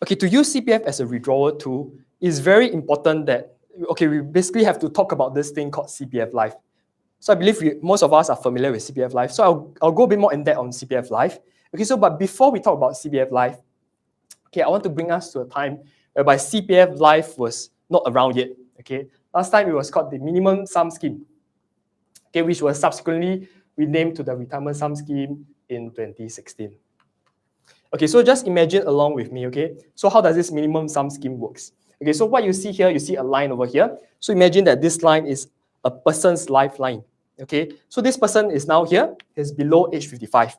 Okay, to use CPF as a withdrawal tool, it's very important that, okay, we basically have to talk about this thing called CPF Life. So I believe most of us are familiar with CPF Life. So I'll go a bit more in depth on CPF Life. Okay, so but before we talk about CPF Life, okay, I want to bring us to a time whereby CPF Life was not around yet. Okay, last time it was called the Minimum Sum Scheme, okay, which was subsequently renamed to the Retirement Sum Scheme in 2016. Okay, so just imagine along with me, okay? So how does this minimum sum scheme works? Okay, so what you see here, you see a line over here. So imagine that this line is a person's lifeline, okay? So this person is now here, is below age 55.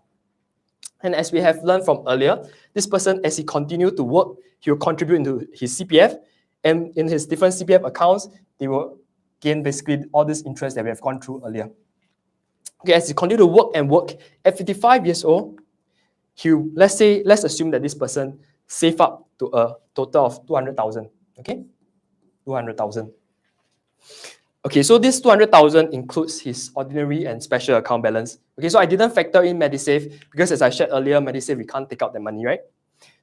And as we have learned from earlier, this person, as he continues to work, he will contribute into his CPF, and in his different CPF accounts, they will gain basically all this interest that we have gone through earlier. Okay, as he continues to work and work, at 55 years old, let's assume that this person save up to a total of 200,000. Okay, 200,000. Okay, so this 200,000 includes his ordinary and special account balance. Okay, so I didn't factor in MediSave because, as I shared earlier, MediSave we can't take out the money, right?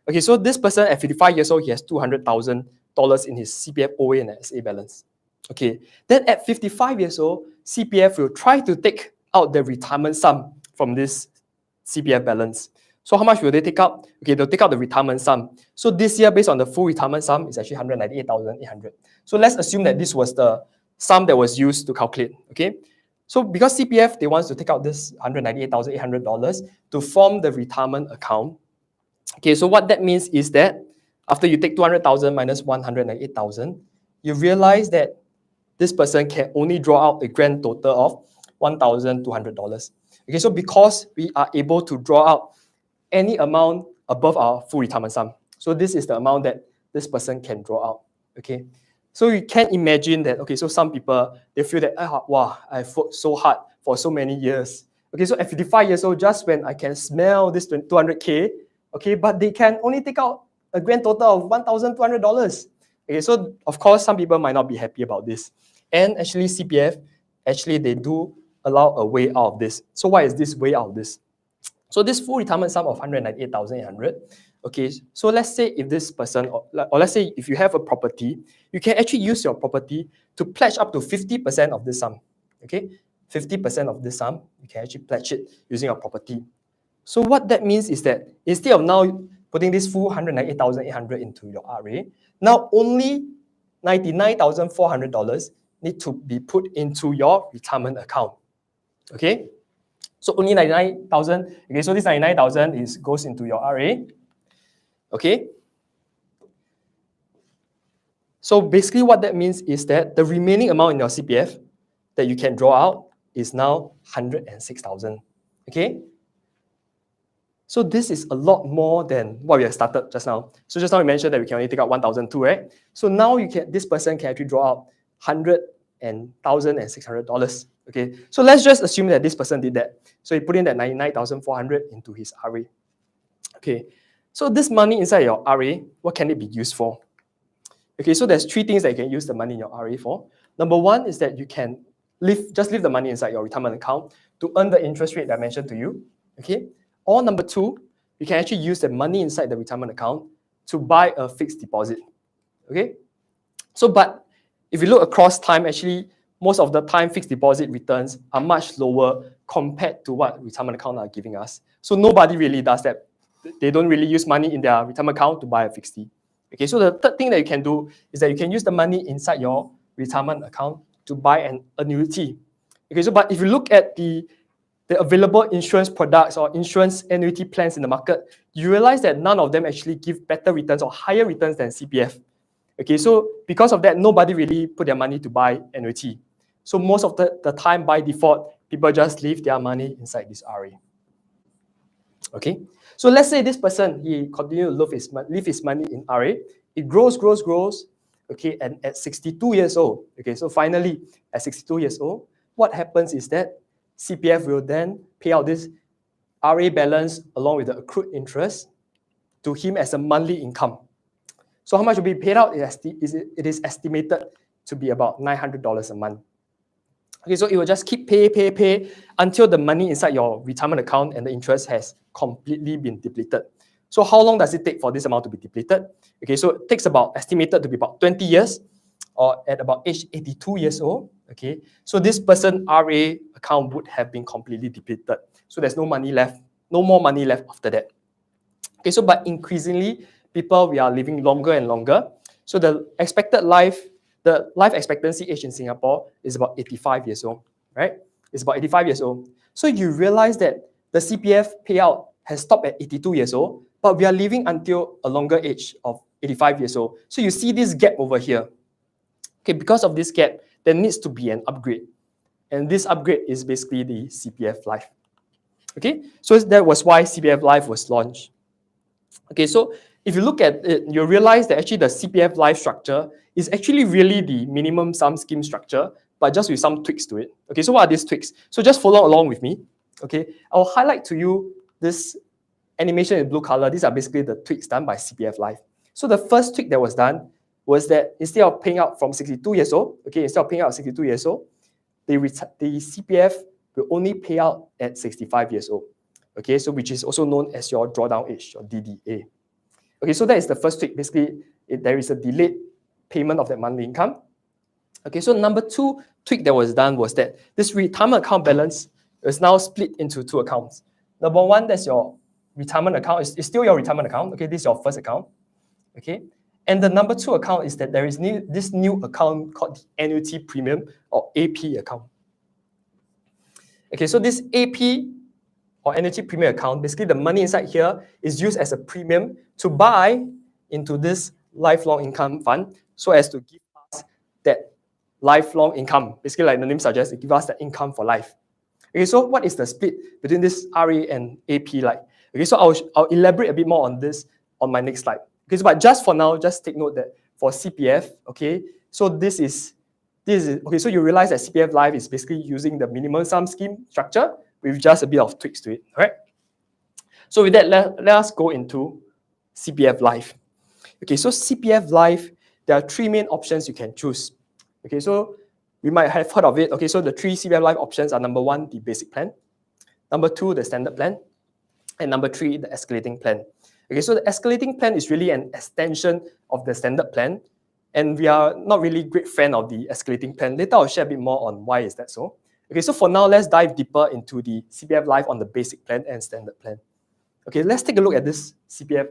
Okay, so this person at 55 years old, he has $200,000 in his CPF OA and SA balance. Okay, then at 55 years old, CPF will try to take out the retirement sum from this CPF balance. So how much will they take out? Okay, they'll take out the retirement sum. So this year, based on the full retirement sum, is actually 198,800. So let's assume that this was the sum that was used to calculate. Okay, so because CPF, they want to take out this $198,800 to form the retirement account. Okay, so what that means is that after you take 200,000 minus 198,000, you realize that this person can only draw out a grand total of $1,200. Okay, so because we are able to draw out any amount above our full retirement sum, so this is the amount that this person can draw out. Okay, so you can imagine that. Okay, so some people, they feel that, wow, I've worked so hard for so many years. Okay, so at 55 years old, just when I can smell this 200K, okay, but they can only take out a grand total of $1,200. Okay, so of course, some people might not be happy about this. And actually, CPF, they do allow a way out of this. So what is this way out of this? So this full retirement sum of 198,800, okay, so let's say if this person, or let's say if you have a property, you can actually use your property to pledge up to 50% of this sum, okay? 50% of this sum, you can actually pledge it using your property. So what that means is that instead of now putting this full 198,800 into your RA, now only $99,400 need to be put into your retirement account, okay? So only 99,000. Okay, so this 99,000 goes into your RA. Okay. So basically, what that means is that the remaining amount in your CPF that you can draw out is now 106,000. Okay. So this is a lot more than what we have started just now. So just now we mentioned that we can only take out 1,002, right? So now this person can actually draw out $100,600. Okay, so let's just assume that this person did that. So he put in that 99,400 into his RA. Okay, so this money inside your RA, what can it be used for? Okay, so there's three things that you can use the money in your RA for. Number one is that you can just leave the money inside your retirement account to earn the interest rate that I mentioned to you. Okay, or number two, you can actually use the money inside the retirement account to buy a fixed deposit. Okay, so but if you look across time, actually, most of the time, fixed deposit returns are much lower compared to what retirement accounts are giving us. So nobody really does that. They don't really use money in their retirement account to buy a fixed D. Okay, so the third thing that you can do is that you can use the money inside your retirement account to buy an annuity. Okay, so but if you look at the available insurance products or insurance annuity plans in the market, you realize that none of them actually give better returns or higher returns than CPF. Okay, so because of that, nobody really put their money to buy annuity. So most of the time, by default, people just leave their money inside this RA. Okay, so let's say this person, he continues to leave his money in RA. It grows. Okay, and at 62 years old, okay, so finally, at 62 years old, what happens is that CPF will then pay out this RA balance along with the accrued interest to him as a monthly income. So how much will be paid out? It is estimated to be about $900 a month. Okay, so it will just keep pay until the money inside your retirement account and the interest has completely been depleted. So how long does it take for this amount to be depleted? Okay, so it takes estimated to be about 20 years, or at about age 82 years old. Okay, so this person RA account would have been completely depleted. So there's no money left, no more money left after that. Okay, so but increasingly, we are living longer and longer. So the life expectancy age in Singapore is about 85 years old, right? It's about 85 years old. So you realize that the CPF payout has stopped at 82 years old, but we are living until a longer age of 85 years old. So you see this gap over here. Okay, because of this gap, there needs to be an upgrade. And this upgrade is basically the CPF Life. Okay, so that was why CPF Life was launched. Okay, so if you look at it, you realize that actually the CPF Life structure is actually really the minimum sum scheme structure, but just with some tweaks to it. Okay, so what are these tweaks? So just follow along with me. Okay, I'll highlight to you this animation in blue color. These are basically the tweaks done by CPF Life. So the first tweak that was done was that instead of paying out from 62 years old, okay, instead of paying out 62 years old, the CPF will only pay out at 65 years old. Okay, so which is also known as your drawdown age, your DDA. Okay, so that is the first tweak. Basically, there is a delayed payment of that monthly income. Okay, so number two tweak that was done was that this retirement account balance is now split into two accounts. Number one, that's your retirement account. It's still your retirement account. Okay, this is your first account. Okay, and the number two account is that there is this new account called the annuity premium or AP account. Okay, so this AP or annuity premium account, basically the money inside here is used as a premium to buy into this lifelong income fund so as to give us that lifelong income. Basically, like the name suggests, it gives us that income for life. Okay, so what is the split between this RA and AP like? Okay, so I'll elaborate a bit more on this on my next slide. Okay, so, but just for now, just take note that for CPF, okay, so this is okay, so you realize that CPF Life is basically using the minimum sum scheme structure with just a bit of tweaks to it, all right? So with that, let us go into CPF Life. Okay, so CPF Life, there are three main options you can choose. Okay, so we might have heard of it. Okay, so the three CPF Life options are number one, the basic plan, number two, the standard plan, and number three, the escalating plan. Okay, so the escalating plan is really an extension of the standard plan, and we are not really great fan of the escalating plan. Later, I'll share a bit more on why is that so. Okay, so for now, let's dive deeper into the CPF Life on the basic plan and standard plan. Okay, let's take a look at this CPF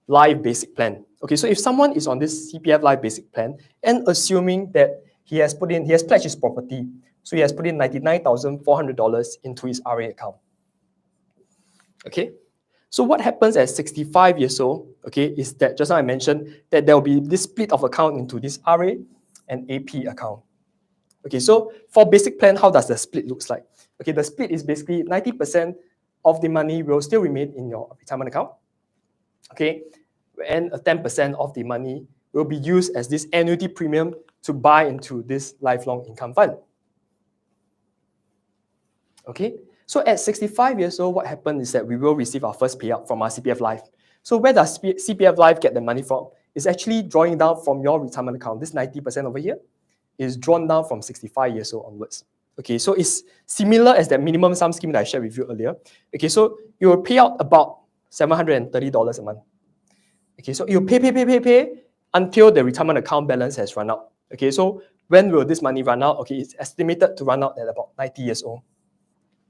Life Basic Plan. Okay, so if someone is on this CPF Life Basic Plan and assuming that he has pledged his property, so he has put in $99,400 into his RA account. Okay, so what happens at 65 years old, okay, is that just now I mentioned that there will be this split of account into this RA and AP account. Okay, so for basic plan, how does the split looks like? Okay, the split is basically 90% of the money will still remain in your retirement account. Okay, and 10% of the money will be used as this annuity premium to buy into this lifelong income fund. Okay, so at 65 years old, what happened is that we will receive our first payout from our CPF Life. So where does CPF Life get the money from? It's actually drawing down from your retirement account. This 90% over here is drawn down from 65 years old onwards. Okay, so it's similar as that minimum sum scheme that I shared with you earlier. Okay, so you will pay out about $730 a month. Okay, so you pay until the retirement account balance has run out. Okay, so when will this money run out? Okay, it's estimated to run out at about 90 years old.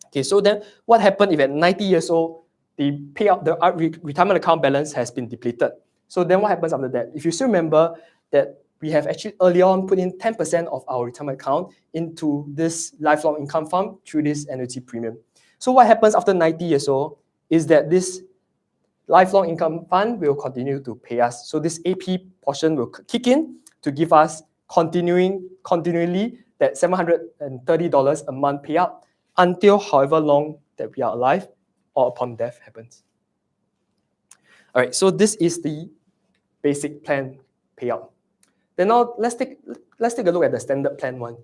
Okay, so then what happened if at 90 years old, the payout, the retirement account balance has been depleted? So then what happens after that? If you still remember that we have actually earlier on put in 10% of our retirement account into this lifelong income fund through this annuity premium. So what happens after 90 years old is that this lifelong income fund will continue to pay us. So this AP portion will kick in to give us continually that $730 a month payout until however long that we are alive or upon death happens. All right, so this is the basic plan payout. Then now let's take a look at the standard plan one.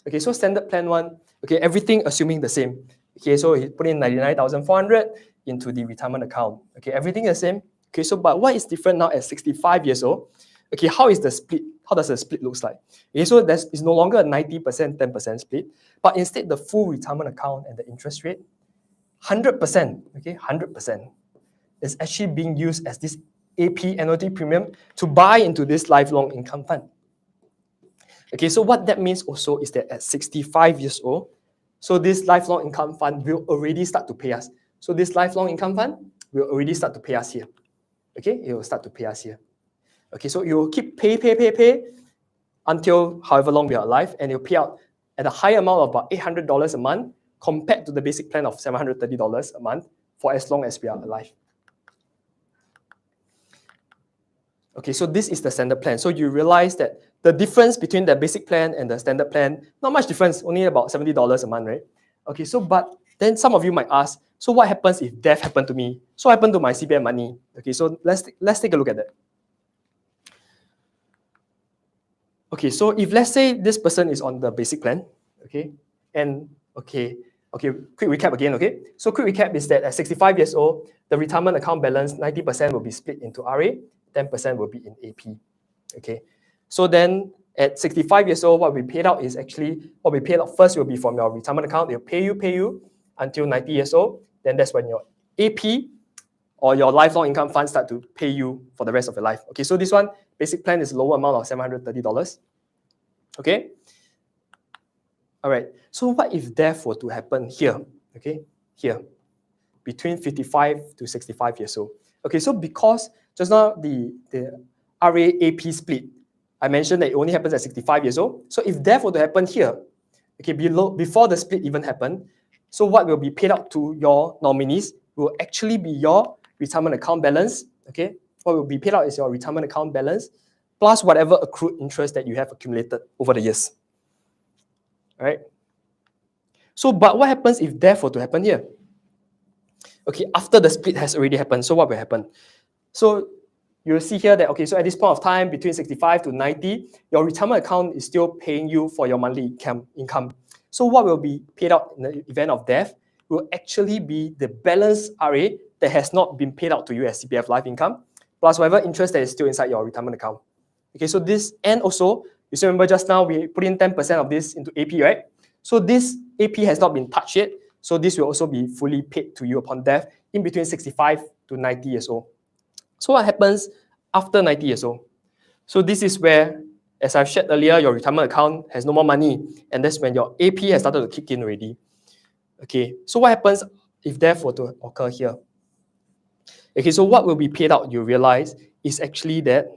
Okay, so standard plan one, okay, everything assuming the same. Okay, so he put in 99,400 into the retirement account. Okay, everything the same. Okay, so but what is different now at 65 years old? Okay, how is the split? How does the split looks like? Okay, so it's no longer a 90%, 10% split, but instead the full retirement account and the interest rate, 100%. Okay, 100%. is actually being used as this AP annuity premium to buy into this lifelong income fund. Okay, so what that means also is that at 65 years old, so this lifelong income fund will already start to pay us. So this lifelong income fund will already start to pay us here. Okay, it will start to pay us here. Okay, so you will keep pay until however long we are alive, and you'll pay out at a higher amount of about $800 a month compared to the basic plan of $730 a month for as long as we are alive. Okay, so this is the standard plan. So you realize that the difference between the basic plan and the standard plan, not much difference, only about $70 a month, right? Okay, so but then some of you might ask, so what happens if death happened to me? So what happened to my CPF money? Okay, so let's take a look at that. Okay, so if let's say this person is on the basic plan, okay, and quick recap again, okay? So quick recap is that at 65 years old, the retirement account balance, 90% will be split into RA, 10% will be in AP, okay? So then at 65 years old, what we paid out is actually, what we paid out first will be from your retirement account. They'll pay you until 90 years old. Then that's when your AP or your lifelong income fund start to pay you for the rest of your life. Okay, so this one, basic plan is lower amount of $730. Okay? All right, so what if death were to happen here? Okay, here, between 55 to 65 years old. Okay, so because just now the RA-AP split, I mentioned that it only happens at 65 years old. So if death were to happen here, okay, before the split even happened, so what will be paid out to your nominees will actually be your retirement account balance, okay? What will be paid out is your retirement account balance plus whatever accrued interest that you have accumulated over the years, all right? So, but what happens if death were to happen here? Okay, after the split has already happened, so what will happen? So you'll see here that, okay, so at this point of time, between 65 to 90, your retirement account is still paying you for your monthly income. So what will be paid out in the event of death will actually be the balance RA that has not been paid out to you as CPF life income, plus whatever interest that is still inside your retirement account. Okay, so this, and also, you still remember just now we put in 10% of this into AP, right? So this AP has not been touched yet, so this will also be fully paid to you upon death in between 65 to 90 years old. So what happens after 90 years old? So this is where, as I've shared earlier, your retirement account has no more money, and that's when your AP has started to kick in already. Okay, so what happens if death were to occur here? Okay, so what will be paid out, you realize, is actually that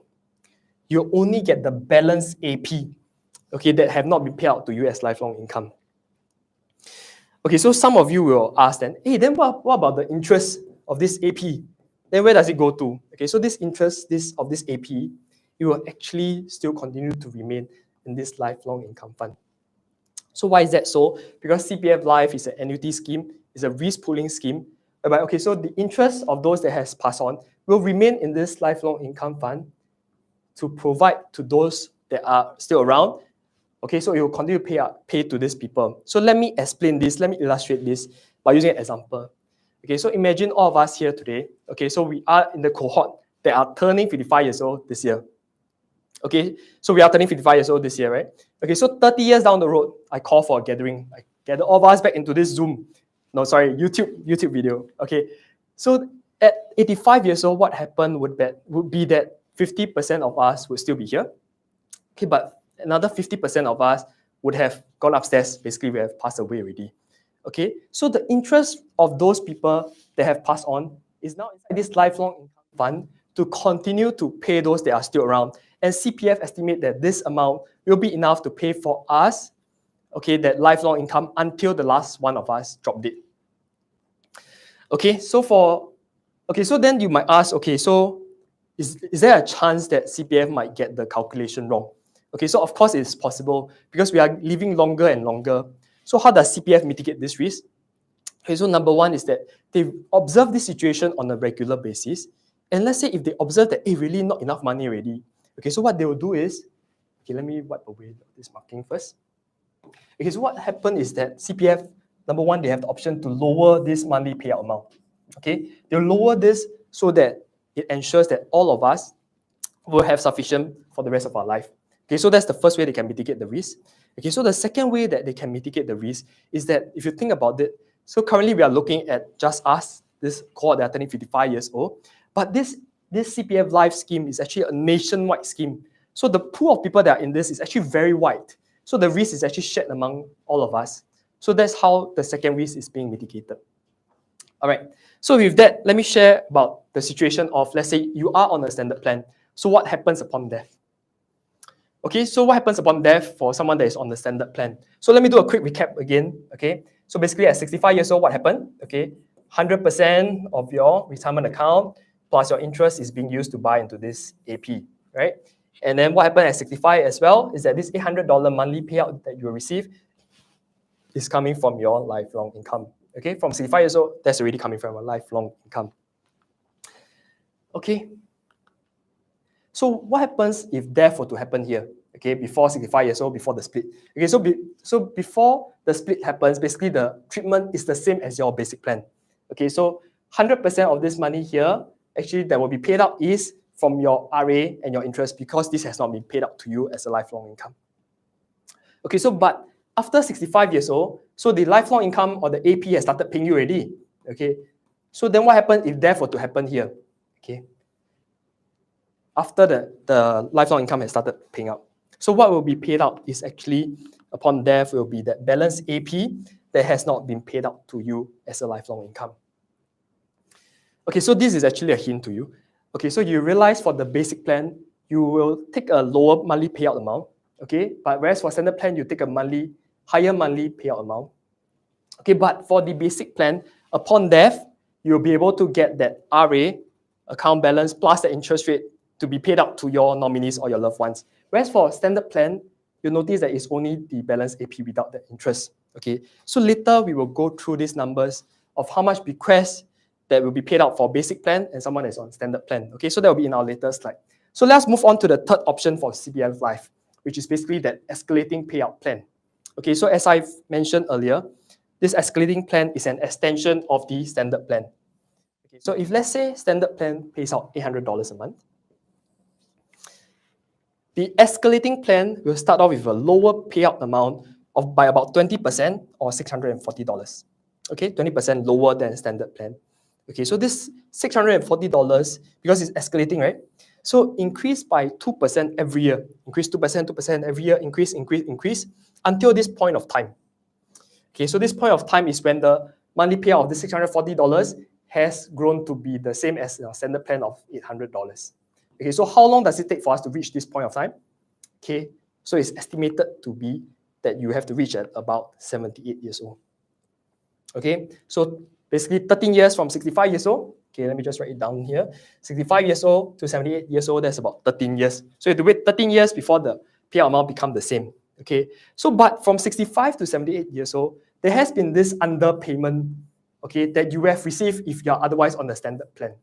you only get the balance AP, okay, that have not been paid out to you as lifelong income. Okay, so some of you will ask then, hey, then what about the interest of this AP? Then where does it go to? Okay, so this interest of this AP, it will actually still continue to remain in this lifelong income fund. So why is that so? Because CPF Life is an annuity scheme, it's a risk pooling scheme, whereby, okay, so the interest of those that has passed on will remain in this lifelong income fund to provide to those that are still around. Okay, so it will continue to pay to these people. So let me explain this, let me illustrate this by using an example. Okay, so imagine all of us here today. Okay, so we are in the cohort that are turning 55 years old this year. Okay, so we are turning 55 years old this year, right? Okay, so 30 years down the road, I call for a gathering. I gather all of us back into this Zoom. No, sorry, YouTube video. Okay, so at 85 years old, what happened would be that 50% of us would still be here. Okay, but another 50% of us would have gone upstairs. Basically, we have passed away already. Okay, so the interest of those people that have passed on is now inside this lifelong income fund to continue to pay those that are still around. And CPF estimate that this amount will be enough to pay for us, okay, that lifelong income until the last one of us drop dead. Okay, so then you might ask, okay, so is there a chance that CPF might get the calculation wrong? Okay, so of course it's possible because we are living longer and longer. So how does CPF mitigate this risk? Okay, so number one is that they observe this situation on a regular basis. And let's say if they observe that, hey, really not enough money already. Okay, so what they will do is, okay, let me wipe away this marking first. Okay, so what happened is that CPF, number one, they have the option to lower this monthly payout amount. Okay, they'll lower this so that it ensures that all of us will have sufficient for the rest of our life. Okay, so that's the first way they can mitigate the risk. Okay, so the second way that they can mitigate the risk is that if you think about it, so currently we are looking at just us, this cohort that are turning 55 years old. But this CPF Life scheme is actually a nationwide scheme. So the pool of people that are in this is actually very wide. So the risk is actually shared among all of us. So that's how the second risk is being mitigated. All right. So with that, let me share about the situation of, let's say you are on a standard plan. So what happens upon death? Okay, so what happens upon death for someone that is on the standard plan? So let me do a quick recap again. Okay, so basically at 65 years old, what happened? Okay, 100% of your retirement account plus your interest is being used to buy into this AP, right? And then what happened at 65 as well is that this $800 monthly payout that you will receive is coming from your lifelong income. Okay, from 65 years old, that's already coming from a lifelong income. Okay. So what happens if death were to happen here? Okay, before 65 years old, before the split. Okay, so before the split happens, basically the treatment is the same as your basic plan. Okay, so 100% of this money here, actually that will be paid out is from your RA and your interest because this has not been paid out to you as a lifelong income. Okay, so but after 65 years old, so the lifelong income or the AP has started paying you already. Okay, so then what happens if death were to happen here? Okay, after the lifelong income has started paying out. So what will be paid out is actually, upon death, will be that balance AP that has not been paid out to you as a lifelong income. Okay, so this is actually a hint to you. Okay, so you realize for the basic plan, you will take a lower monthly payout amount. Okay, but whereas for standard plan, you take a higher monthly payout amount. Okay, but for the basic plan, upon death, you'll be able to get that RA, account balance, plus the interest rate to be paid out to your nominees or your loved ones. Whereas for standard plan, you'll notice that it's only the balance AP without the interest. Okay, so later we will go through these numbers of how much bequest that will be paid out for basic plan and someone is on standard plan. Okay, so that will be in our later slide. So let's move on to the third option for CPF Life, which is basically that escalating payout plan. Okay, so as I've mentioned earlier, this escalating plan is an extension of the standard plan. Okay, so if let's say standard plan pays out $800 a month, the escalating plan will start off with a lower payout amount of by about 20% or $640. Okay, 20% lower than standard plan. Okay, so this $640, because it's escalating, right? So increase by 2% every year. Increase 2%, 2% every year, increase, until this point of time. Okay, so this point of time is when the monthly payout of the $640 has grown to be the same as the standard plan of $800. Okay, so how long does it take for us to reach this point of time? Okay, so it's estimated to be that you have to reach at about 78 years old. Okay, so basically 13 years from 65 years old. Okay, let me just write it down here. 65 years old to 78 years old, that's about 13 years. So you have to wait 13 years before the payout amount become the same. Okay, so but from 65 to 78 years old, there has been this underpayment, okay, that you have received if you are otherwise on the standard plan.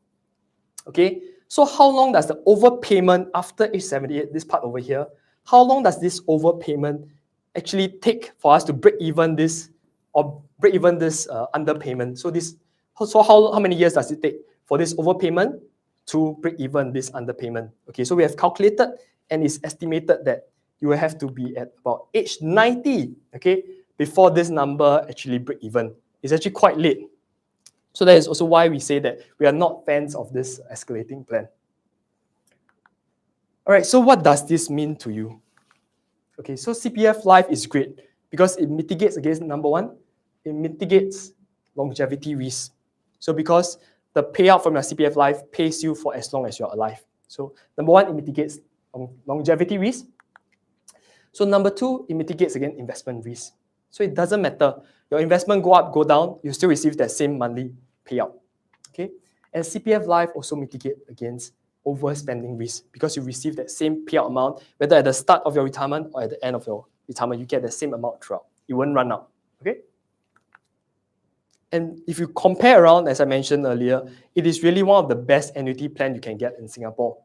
Okay, so how long does the overpayment after age 78, this part over here, how long does this overpayment actually take for us to break even this underpayment? So how many years does it take for this overpayment to break even this underpayment? Okay, so we have calculated and it's estimated that you will have to be at about age 90, okay, before this number actually break even. It's actually quite late. So that is also why we say that we are not fans of this escalating plan. All right, so what does this mean to you? Okay, so CPF Life is great because it mitigates against, number one, it mitigates longevity risk. So because the payout from your CPF Life pays you for as long as you're alive. So number one, it mitigates longevity risk. So number two, it mitigates against investment risk. So it doesn't matter. Your investment go up, go down, you still receive that same monthly payout. Okay? And CPF Life also mitigate against overspending risk because you receive that same payout amount, whether at the start of your retirement or at the end of your retirement, you get the same amount throughout. It won't run out. Okay? And if you compare around, as I mentioned earlier, it is really one of the best annuity plan you can get in Singapore.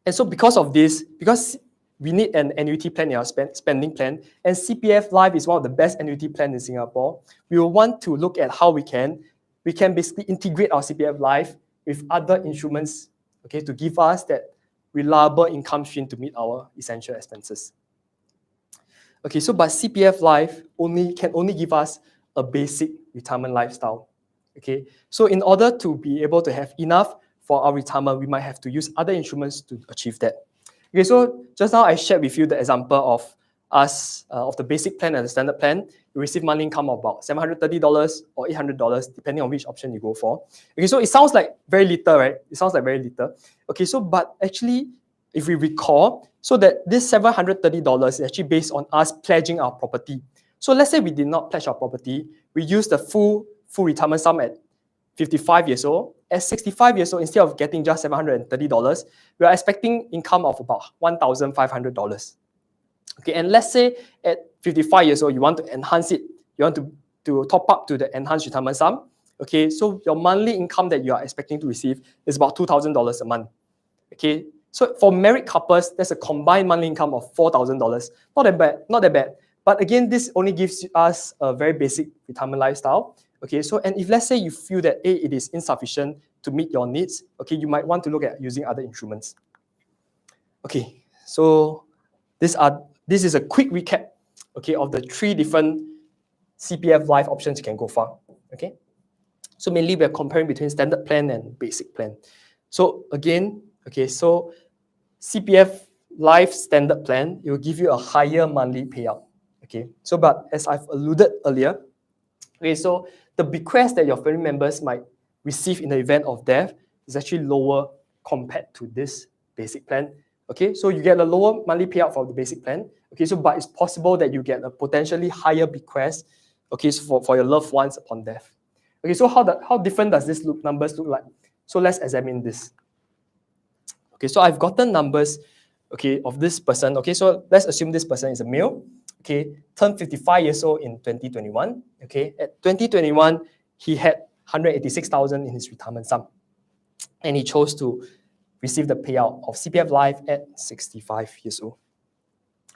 And so because of this, because we need an annuity plan in our spending plan, and CPF Life is one of the best annuity plans in Singapore, we will want to look at how we can basically integrate our CPF Life with other instruments, okay, to give us that reliable income stream to meet our essential expenses. Okay, so but CPF Life can only give us a basic retirement lifestyle. Okay, so in order to be able to have enough for our retirement, we might have to use other instruments to achieve that. Okay, so just now I shared with you the example of us, of the basic plan and the standard plan. You receive monthly income of about $730 or $800, depending on which option you go for. Okay, so it sounds like very little, right? It sounds like very little. Okay, so but actually, if we recall, so that this $730 is actually based on us pledging our property. So let's say we did not pledge our property, we use the full retirement sum at 55 years old. At 65 years old, instead of getting just $730, we are expecting income of about $1,500. Okay, and let's say at 55 years old, you want to enhance it, you want to top up to the enhanced retirement sum. Okay, so your monthly income that you are expecting to receive is about $2,000 a month. Okay, so for married couples, there's a combined monthly income of $4,000. Not that bad, not that bad. But again, this only gives us a very basic retirement lifestyle. Okay, so and if let's say you feel that it is insufficient to meet your needs, okay, you might want to look at using other instruments. Okay, so this is a quick recap, okay, of the 3 different CPF life options you can go for. Okay, so mainly we're comparing between standard plan and basic plan. So again, okay, so CPF life standard plan, it will give you a higher monthly payout. Okay, so but as I've alluded earlier, okay, so the bequest that your family members might receive in the event of death is actually lower compared to this basic plan. Okay, so you get a lower monthly payout for the basic plan. Okay, so but it's possible that you get a potentially higher bequest, okay, so for your loved ones upon death. Okay, so how different does this numbers look like? So let's examine this. Okay, so I've gotten numbers, okay, of this person. Okay, so let's assume this person is a male. Okay, turned 55 years old in 2021. Okay, at 2021, he had 186,000 in his retirement sum, and he chose to receive the payout of CPF Life at 65 years old.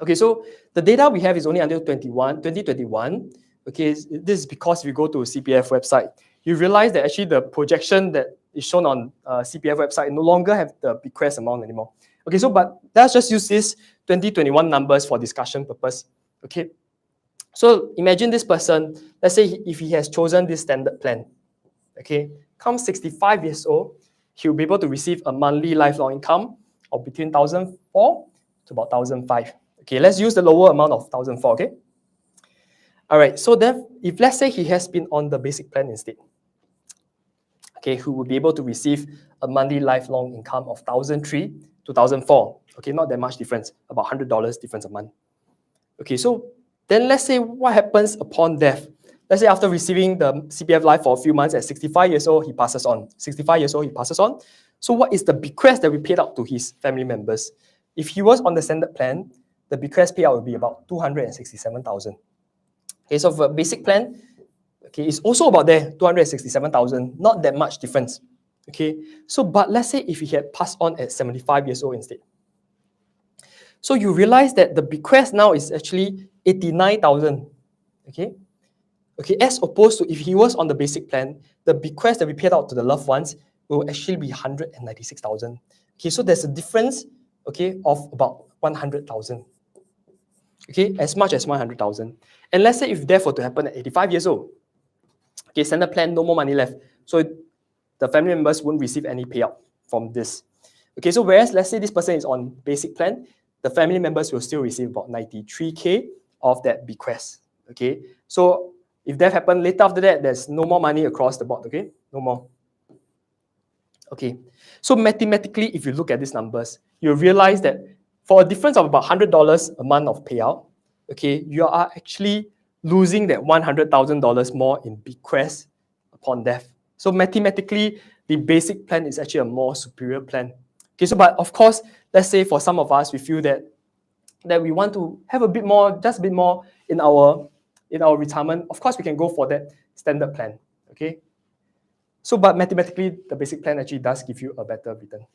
Okay, so the data we have is only until 2021. Okay, this is because if you go to CPF website, you realize that actually the projection that is shown on CPF website no longer have the bequest amount anymore. Okay, so but let's just use this 2021 numbers for discussion purpose. Okay, so imagine this person, let's say if he has chosen this standard plan, okay, come 65 years old, he'll be able to receive a monthly lifelong income of between 1,004 to about 1,005. Okay, let's use the lower amount of 1,004, okay? All right, so then if let's say he has been on the basic plan instead, okay, who will be able to receive a monthly lifelong income of 1,003 to 1,004. Okay, not that much difference, about $100 difference a month. Okay, so then let's say what happens upon death. Let's say after receiving the CPF Life for a few months at 65 years old, he passes on. 65 years old, he passes on. So what is the bequest that we paid out to his family members? If he was on the standard plan, the bequest payout will be about 267,000. Okay, so for a basic plan, okay, it's also about there, 267,000, not that much difference. Okay, so but let's say if he had passed on at 75 years old instead. So you realize that the bequest now is actually 89,000. Okay, okay, as opposed to if he was on the basic plan, the bequest that we paid out to the loved ones will actually be 196,000. Okay, so there's a difference, okay, of about 100,000. Okay, as much as 100,000. And let's say if death were to happen at 85 years old, okay, standard plan, no more money left. So the family members won't receive any payout from this. Okay, so whereas let's say this person is on basic plan, the family members will still receive about 93K of that bequest. Okay, so if death happened later after that, there's no more money across the board. Okay, no more. Okay, so mathematically, if you look at these numbers, you'll realize that for a difference of about $100 a month of payout, okay, you are actually losing that $100,000 more in bequest upon death. So mathematically, the basic plan is actually a more superior plan. Okay, so but of course, let's say for some of us, we feel that we want to have a bit more, just a bit more in our retirement. Of course, we can go for that standard plan. Okay, so but mathematically, the basic plan actually does give you a better return.